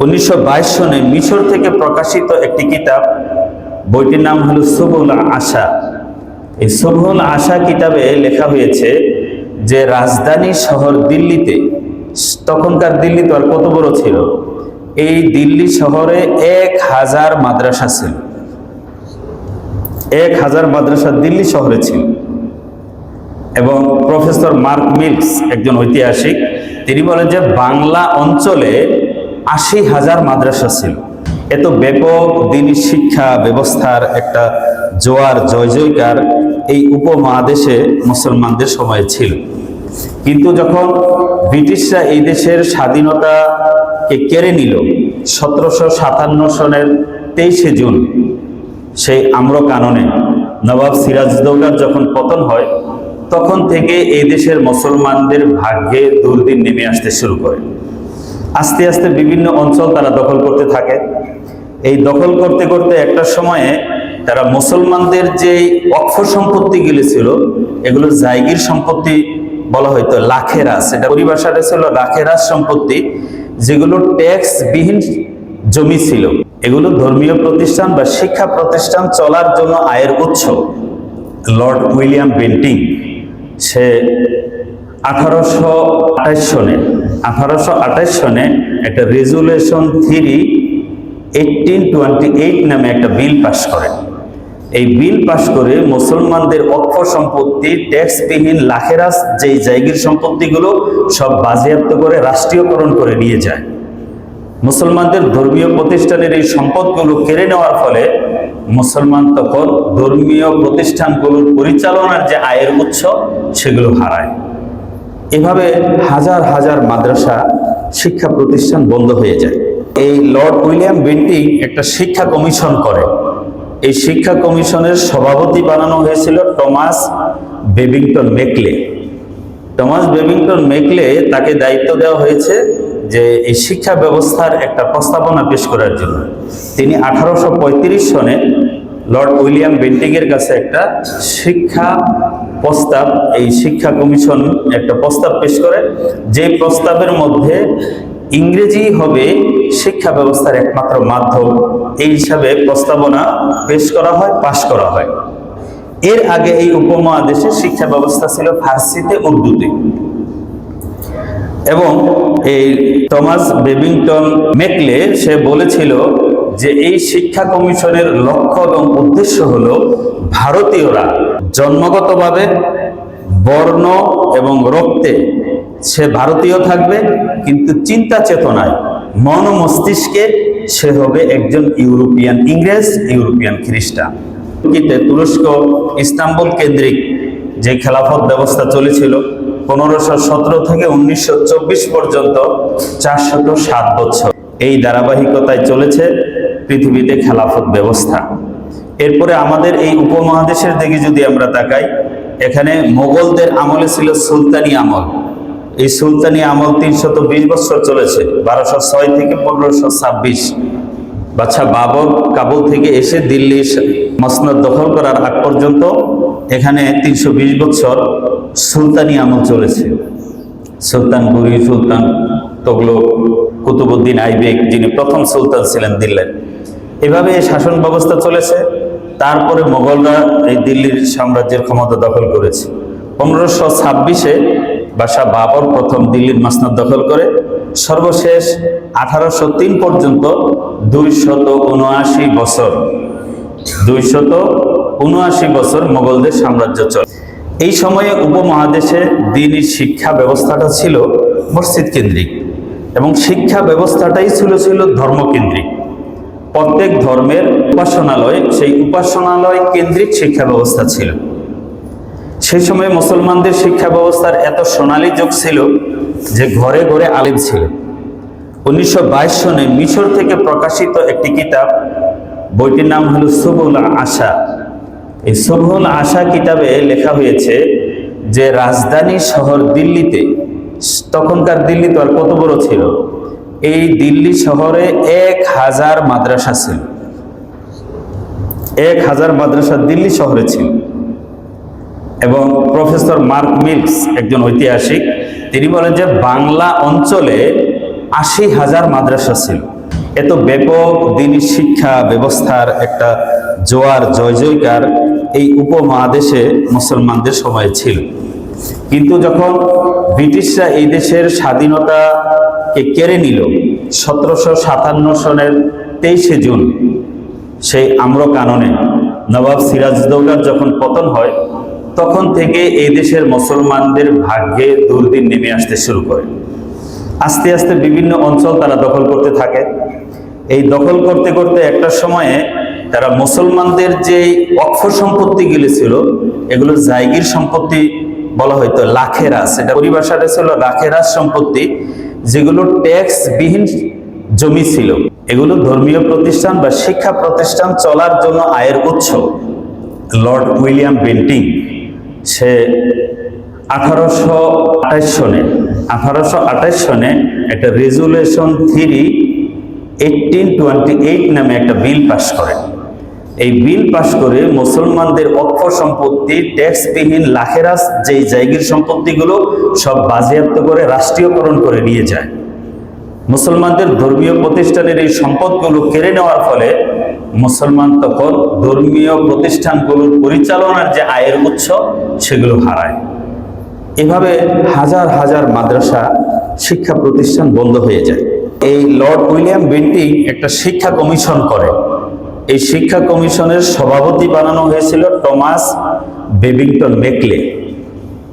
1922 সনে মিশর থেকে প্রকাশিত একটি কিতাব, বইটির নাম হলো সুবুল আশা। এই সুবুল আশা কিতাবে লেখা হয়েছে যে রাজধানী শহর দিল্লিতে, তখনকার দিল্লি তো আর কত বড় ছিল, এই দিল্লি শহরে 1000 মাদ্রাসা ছিল। 1000 মাদ্রাসা দিল্লি শহরে ছিল। এবং প্রফেসর মার্ক মিলস, একজন ঐতিহাসিক, তিনি বলেন যে বাংলা অঞ্চলে 80,000 মাদ্রাসা ছিল। এত ব্যাপক দ্বীনি শিক্ষা ব্যবস্থার একটা জোয়ার জয়জয়কার এই উপমহাদেশে মুসলমানদের সময়ে ছিল। কিন্তু যখন ব্রিটিশরা এই দেশের স্বাধীনতাকে কেড়ে নিল 1757 সনের 23শে জুন, সেই আম্র কাননে নবাব সিরাজউদ্দৌলার যখন পতন হয়, তখন থেকে এই দেশের মুসলমানদের ভাগ্যে দুর্দিন নেমে আসতে শুরু করে। আস্তে আস্তে বিভিন্ন অঞ্চল তারা দখল করতে থাকে। এই দখল করতে করতে একটা সময়ে তারা মুসলমানদের যে ওয়াকফ সম্পত্তিগুলি ছিল, এগুলো জায়গির সম্পত্তি বলা হয়তো, লাখেরাস, এটা পরিভাষাটা ছিল লাখেরাস সম্পত্তি, যেগুলো ট্যাক্স বিহীন জমি ছিল। এগুলো ধর্মীয় প্রতিষ্ঠান বা শিক্ষা প্রতিষ্ঠান চলার জন্য আয়ের উৎস। লর্ড উইলিয়াম বেন্টিং, সে 1828 সনে একটা রেজুলেশন 3/1828 নামে একটা বিল পাস করেন। এই বিল পাস করে মুসলমানদের ওয়াকফ সম্পত্তি ট্যাক্সবিহীন লাখেরাস যেই জায়গির সম্পত্তিগুলো সব বাজেয়াপ্ত করে রাষ্ট্রীয়করণ করে নিয়ে যায়। মুসলমানদের ধর্মীয় প্রতিষ্ঠানের এই সম্পদগুলো কেড়ে নেওয়ার ফলে মুসলমান তখন ধর্মীয় প্রতিষ্ঠানগুলোর পরিচালনার যে আয়ের উৎস, সেগুলো হারায়। এভাবে হাজার হাজার মাদ্রাসা, শিক্ষা প্রতিষ্ঠান বন্ধ হয়ে যায়। এই লর্ড উইলিয়াম বেন্টিং একটা শিক্ষা কমিশন করে। এই শিক্ষা কমিশনের সভাপতি বানানো হয়েছিল Thomas Babington Macaulay. Thomas Babington Macaulay, তাকে দায়িত্ব দেওয়া হয়েছে যে এই শিক্ষা ব্যবস্থার একটা প্রস্তাবনা পেশ করার জন্য। তিনি 1835 সনে লর্ড উইলিয়াম বেন্টিংয়ের কাছে একটা শিক্ষা প্রস্তাব, এই শিক্ষা কমিশন একটা প্রস্তাব পেশ করে, যে প্রস্তাবের মধ্যে ইংরেজি হবে শিক্ষা ব্যবস্থার একমাত্র মাধ্যম, এই হিসাবে প্রস্তাবনা পেশ করা হয়, পাশ করা হয়। এর আগে এই উপমহাদেশে শিক্ষা ব্যবস্থা ছিল ফার্সিতে, উর্দুতে। এবং এই টমাস বেবিংটন মেকলে, সে বলেছিল যে এই শিক্ষা কমিশনের লক্ষ্য এবং উদ্দেশ্য হলো ভারতীয়রা জন্মগতভাবে, বর্ণ এবং রক্তে সে ভারতীয় থাকবে, কিন্তু চিন্তা চেতনায়, মন ও মস্তিষ্কে সে হবে একজন ইউরোপিয়ান ইংরেজ, ইউরোপিয়ান খ্রিস্টান। তুরস্ক ইস্তাম্বুল কেন্দ্রিক যে খেলাফত ব্যবস্থা চলেছিল 1517 থেকে 1924 পর্যন্ত 407 বছর, এই ধারাবাহিকতায় চলেছে পৃথিবীতে খেলাফত ব্যবস্থা। এরপরে আমাদের এই উপমহাদেশের দিকে যদি আমরা তাকাই, এখানে মোগলদের আমলে ছিল সুলতানি আমল। এই সুলতানি আমল 320 বছর চলেছে, 1206 থেকে 1526। বাদশাহ বাবর কাবুল থেকে এসে দিল্লির মসনদ দখল করার আগ পর্যন্ত এখানে 320 বছর সুলতানি আমল চলেছে। সুলতান বুরি, সুলতান তগলক, কুতুবউদ্দিন আইবেক, যিনি প্রথম সুলতান ছিলেন দিল্লির, এভাবে শাসন ব্যবস্থা চলেছে। তারপরে মোগলরা এই দিল্লির সাম্রাজ্যের ক্ষমতা দখল করেছে। 1526-এ বাদশাহ বাবর প্রথম দিল্লির মসনদ দখল করে। সর্বশেষ 1803 পর্যন্ত 279 বছর মোগলদের সাম্রাজ্য চলে। এই সময়ে উপমহাদেশে দ্বীনি শিক্ষা ব্যবস্থাটা ছিল মসজিদ কেন্দ্রিক, এবং শিক্ষা ব্যবস্থাটাই ছিল ধর্মকেন্দ্রিক। প্রত্যেক ধর্মের উপাসনালয়, সেই উপাসনালয় কেন্দ্রিক শিক্ষা ব্যবস্থা ছিল। সেই সময় মুসলমানদের শিক্ষা ব্যবস্থার এত সোনালী যুগ ছিল যে ঘরে ঘরে আলিম ছিল। 1922 সনে মিশর থেকে প্রকাশিত একটি কিতাব, বইটির নাম হলো সুবুল আশা। এই সুবুল আশা কিতাবে লেখা হয়েছে যে রাজধানী শহর দিল্লিতে, তখনকার দিল্লি তো আর কত বড় ছিল, এই দিল্লি শহরে 1000 মাদ্রাসা ছিল। 1000 মাদ্রাসা দিল্লি শহরে ছিল। এবং প্রফেসর মার্ক মিলস, একজন ঐতিহাসিক, তিনি বলেন যে বাংলা অঞ্চলে 80,000 মাদ্রাসা ছিল। এত ব্যাপক দ্বীনি শিক্ষা ব্যবস্থার একটা জোয়ার জয় জয়কার এই উপমহাদেশে মুসলমানদের সময়ে ছিল। কিন্তু যখন ব্রিটিশরা এই দেশের স্বাধীনতাকে কেড়ে নিল 1757 সনের 23শে জুন, সেই আম্র কাননে নবাব সিরাজউদ্দৌলার যখন পতন হয়, তখন থেকে এই দেশের মুসলমানদের ভাগ্যে দুর্দিন নেমে আসতে শুরু করে। আস্তে আস্তে বিভিন্ন অঞ্চল তারা দখল করতে থাকে। এই দখল করতে করতে একটা সময়ে তারা মুসলমানদের যে ওয়াকফ সম্পত্তিগুলি ছিল, এগুলো জায়গির সম্পত্তি বলা হয়তো, লাখেরাস, এটা পরিভাষাটা ছিল লাখেরাস সম্পত্তি, যেগুলো ট্যাক্স বিহীন জমি ছিল। এগুলো ধর্মীয় প্রতিষ্ঠান বা শিক্ষা প্রতিষ্ঠান চলার জন্য আয়ের উৎস। লর্ড উইলিয়াম বেন্টিং সে 1828 সনে একটা রেজুলেশন 3/1828 নামে একটা বিল পাশ করেন। এই বিল পাশ করে মুসলমানদের ওয়াকফ সম্পত্তি ট্যাক্সবিহীন লাখেরাস যেই জায়গির সম্পত্তিগুলো সব বাজেয়াপ্ত করে রাষ্ট্রীয়করণ করে নিয়ে যায়। মুসলমানদের ধর্মীয় প্রতিষ্ঠানের এই সম্পদগুলো কেড়ে নেওয়ার ফলে মুসলমান তখন ধর্মীয় প্রতিষ্ঠানগুলোর পরিচালনার যে আয়ের উৎস সেগুলো হারায়। এভাবে হাজার হাজার মাদ্রাসা শিক্ষা প্রতিষ্ঠান বন্ধ হয়ে যায়। এই লর্ড উইলিয়াম বেন্টিং একটা শিক্ষা কমিশন করে। এই শিক্ষা কমিশনের সভাপতি বানানো হয়েছিল Thomas Babington Macaulay.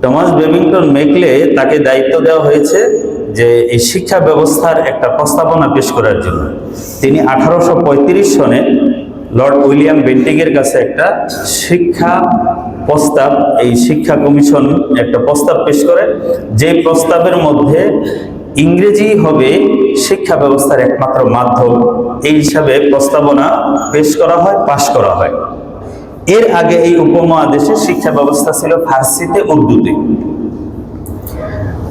Thomas Babington Macaulay তাকে দায়িত্ব দেওয়া হয়েছে যে এই শিক্ষা ব্যবস্থার একটা প্রস্তাবনা পেশ করার জন্য। তিনি 1835 সনে লর্ড উইলিয়াম বেন্টিং এর কাছে একটা শিক্ষা প্রস্তাব, এই শিক্ষা কমিশন একটা প্রস্তাব পেশ করে, যে প্রস্তাবের মধ্যে ইংরেজি হবে শিক্ষা ব্যবস্থার একমাত্র মাধ্যম, এই হিসাবে প্রস্তাবনা পেশ করা হয়, পাশ করা হয়। এর আগে এই উপমহাদেশে শিক্ষা ব্যবস্থা ছিল ফার্সিতে, উর্দুতে।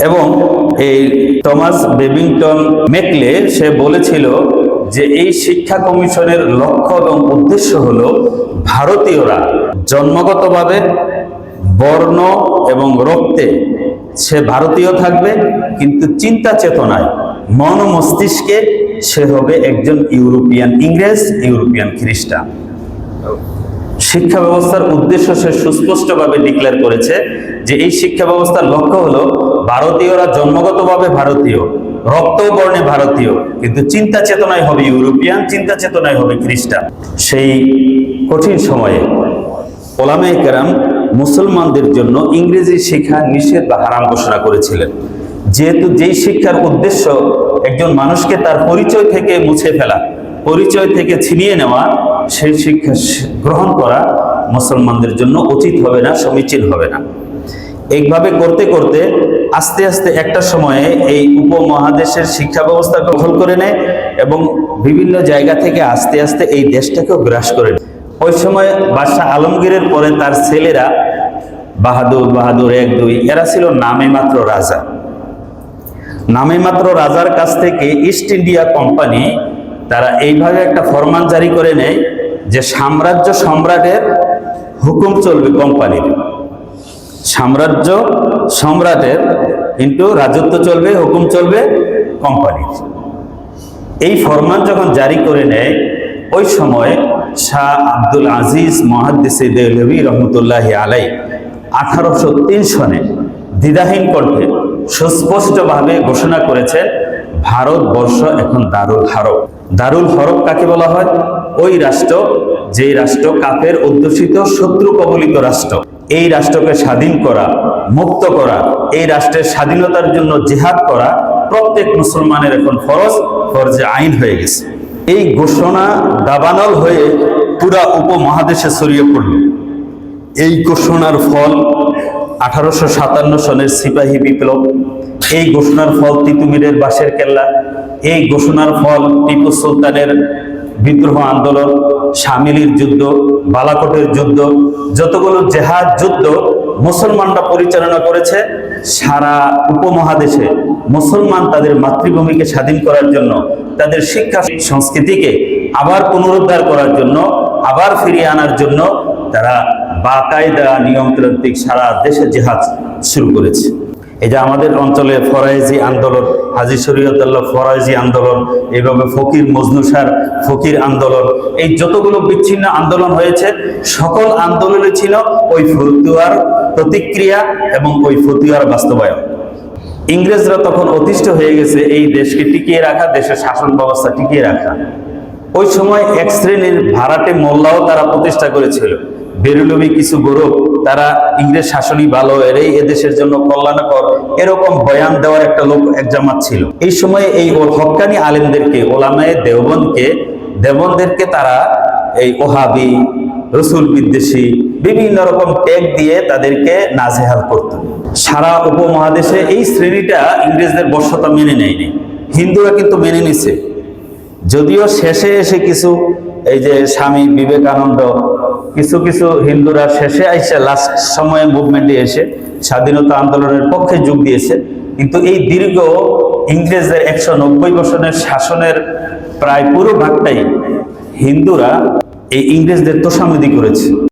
এবং এই টমাস বেবিংটন মেকলে সে বলেছিল যে এই শিক্ষা কমিশনের লক্ষ্য এবং উদ্দেশ্য হলো ভারতীয়রা জন্মগতভাবে, বর্ণ এবং রক্তে সে ভারতীয় থাকবে, কিন্তু চিন্তা চেতনায়, মন ও মস্তিষ্কে সে হবে একজন ইউরোপিয়ান ইংরেজ, ইউরোপিয়ান খ্রিস্টান। শিক্ষা ব্যবস্থার উদ্দেশ্য সে সুস্পষ্টভাবে ডিক্লেয়ার করেছে যে এই শিক্ষা ব্যবস্থার লক্ষ্য হলো ভারতীয়রা জন্মগতভাবে ভারতীয়, রক্ত বর্ণে ভারতীয়, কিন্তু চিন্তা চেতনায় হবে ইউরোপিয়ান, চিন্তা চেতনায় হবে খ্রিস্টান। সেই কঠিন সময়ে ওলামায়ে কেরাম মুসলমানদের জন্য ইংরেজি শিক্ষা নিষেধ বা হারাম ঘোষণা করেছিলেন। যেহেতু যেই শিক্ষার উদ্দেশ্য একজন মানুষকে তার পরিচয় থেকে মুছে ফেলা, পরিচয় থেকে ছিনিয়ে নেওয়া, সেই শিক্ষা গ্রহণ করা মুসলমানদের জন্য উচিত হবে না, সমীচীন হবে না। এইভাবে করতে করতে আস্তে আস্তে একটা সময়ে এই উপমহাদেশের শিক্ষা ব্যবস্থা দখল করে নেয় এবং বিভিন্ন জায়গা থেকে আস্তে আস্তে এই দেশটাকেও গ্রাস করে নেয়। ওই সময় বাদশাহ আলমগীরের পরে তার ছেলেরা বাহাদুর, 1, 2 এরা ছিল নামে মাত্র রাজা। নামে মাত্র রাজার কাছ থেকে ইস্ট ইন্ডিয়া কোম্পানি তারা এইভাবে একটা ফরমান জারি করে নেয় যে সাম্রাজ্য সম্রাটের হুকুম চলবে কোম্পানির, সাম্রাজ্য সম্রাটের কিন্তু রাজত্ব চলবে, হুকুম চলবে কোম্পানির। এই ফরমান যখন জারি করে নেয়, ওই সময় শাহ আব্দুল আজিজ মুহাদ্দিসে দেহলভী রহমতুল্লাহ আলাই 1803 সনে দ্বিধাহীন কণ্ঠে সুস্পষ্টভাবে ঘোষণা করেছেন ভারতবর্ষ এখন দারুল হারব। দারুল হরব কাকে বলা হয়? ওই রাষ্ট্র যে রাষ্ট্র কাফের অধ্যুষিত শত্রু কবলিত রাষ্ট্র। এই রাষ্ট্রকে স্বাধীন করা, মুক্ত করা, এই রাষ্ট্রের স্বাধীনতার জন্য জিহাদ করা প্রত্যেক মুসলমানের এখন ফরজে আইন হয়ে গেছে। এই ঘোষণা দাবানল হয়ে পুরা উপমহাদেশে ছড়িয়ে পড়ল। এই ঘোষণার ফল 1857 সনের সিপাহী বিপ্লব, এই ঘোষণার ফল তিতুমিরের বাঁশের কেল্লা, এই ঘোষণার ফল টিপু সুলতানের বিদ্রোহ আন্দোলন, শামিলির যুদ্ধ, বালাকোটের যুদ্ধ, যতগুলো জেহাদ যুদ্ধ মুসলমানরা পরিচালনা করেছে সারা উপমহাদেশে। মুসলমান তাদের মাতৃভূমিকে স্বাধীন করার জন্য, তাদের শিক্ষা সংস্কৃতিকে আবার পুনরুদ্ধার করার জন্য, আবার ফিরিয়ে আনার জন্য তারা বাকায়দা নিয়মতান্ত্রিক সারা দেশে জেহাদ শুরু করেছে। এই যে আমাদের অঞ্চলে ফরায়েজি আন্দোলন, হাজী শরীয়তুল্লাহ ফরাজি আন্দোলন, এইভাবে ফকির মজনুসার ফকির আন্দোলন, এই যতগুলো বিচ্ছিন্ন আন্দোলন হয়েছে সকল আন্দোলনে ছিল ওই ফতুয়ার প্রতিক্রিয়া এবং ওই ফতুয়ার বাস্তবায়ন। ইংরেজরা তখন অতিষ্ঠ হয়ে গেছে এই দেশকে টিকিয়ে রাখা, দেশের শাসন ব্যবস্থা টিকিয়ে রাখা। ওই সময় এক শ্রেণীর ভাড়াটে মোল্লাও তারা প্রতিষ্ঠা করেছিল, বেরুলভী কিছু গরব, তারা ইংরেজ শাসনই ভালো, এরাই এদেশের জন্য কল্যাণকর, এরকম বয়ান দেওয়ার একটা লোক এক জামাত ছিল। এই সময় এই হক্কানি আলেমদেরকে, ওলামায়ে দেওবন্দেরকে তারা এই ওহাবি, রসুল বিদ্বেষী বিভিন্ন রকম ট্যাগ দিয়ে তাদেরকে নাজেহাল করত। সারা উপমহাদেশে এই শ্রেণীটা ইংরেজদের বশ্যতা মেনে নেয়নি, হিন্দুরা কিন্তু মেনে নিছে। যদিও শেষে এসে কিছু, এই যে স্বামী বিবেকানন্দ, কিছু কিছু হিন্দুরা শেষে আইসে লাস্ট সময়ে মুভমেন্টে এসে স্বাধীনতা আন্দোলনের পক্ষে যোগ দিয়েছে, কিন্তু এই দীর্ঘ ইংরেজদের 190 বছরের শাসনের প্রায় পুরো ভাগটাই হিন্দুরা এই ইংরেজদের তোষামোদী করেছে।